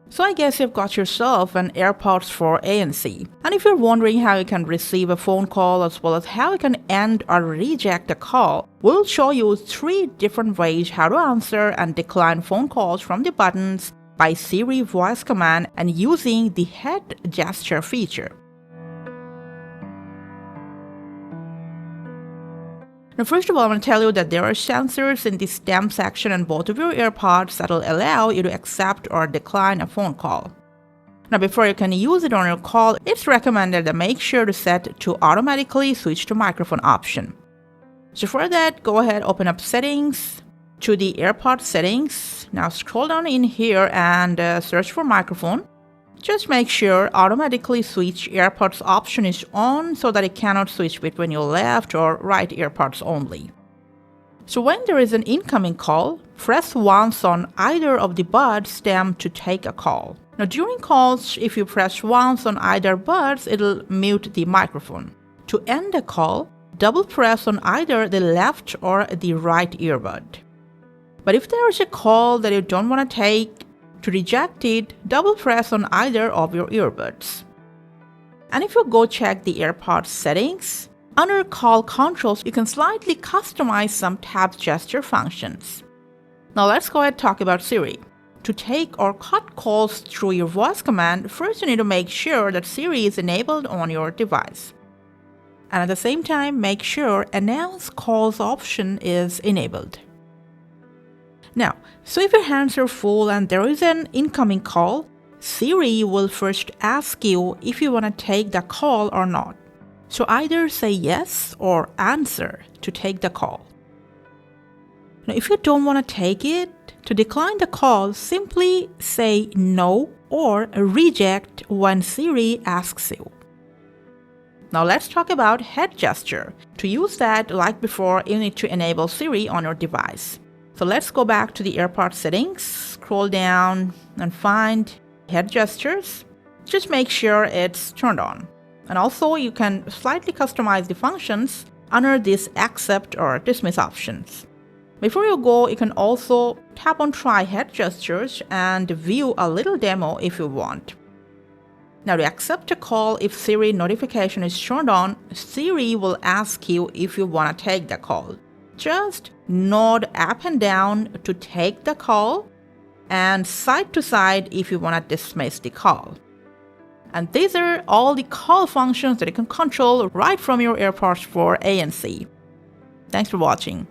So I guess you've got yourself an AirPods for ANC. And if you're wondering how you can receive a phone call as well as how you can end or reject a call, we'll show you 3 different ways how to answer and decline phone calls from the buttons by Siri voice command and using the head gesture feature. Now, first of all, I want to tell you that there are sensors in the stem section on both of your AirPods that will allow you to accept or decline a phone call. Now, before you can use it on your call, it's recommended that make sure to set to automatically switch to microphone option. So for that, go ahead, open up settings, to the AirPod settings. Now scroll down in here and search for microphone. Just make sure automatically switch AirPods option is on so that it cannot switch between your left or right AirPods only. So when there is an incoming call, press once on either of the bud stem to take a call. Now during calls, if you press once on either buds, it'll mute the microphone. To end a call, double press on either the left or the right earbud. But if there is a call that you don't want to take, to reject it, double press on either of your earbuds. And if you go check the AirPods settings, under call controls, you can slightly customize some tap gesture functions. Now let's go ahead and talk about Siri. To take or cut calls through your voice command, first you need to make sure that Siri is enabled on your device. And at the same time, make sure Announce Calls option is enabled. Now, so if your hands are full and there is an incoming call, Siri will first ask you if you want to take the call or not. So either say yes or answer to take the call. Now, if you don't want to take it, to decline the call, simply say no or reject when Siri asks you. Now let's talk about head gesture. To use that, like before, you need to enable Siri on your device. So let's go back to the AirPods settings, scroll down and find head gestures. Just make sure it's turned on. And also you can slightly customize the functions under this accept or dismiss options. Before you go, you can also tap on try head gestures and view a little demo if you want. Now to accept a call, if Siri notification is turned on, Siri will ask you if you want to take the call. Just nod up and down to take the call and side to side if you want to dismiss the call. And these are all the call functions that you can control right from your AirPods for ANC. Thanks for watching.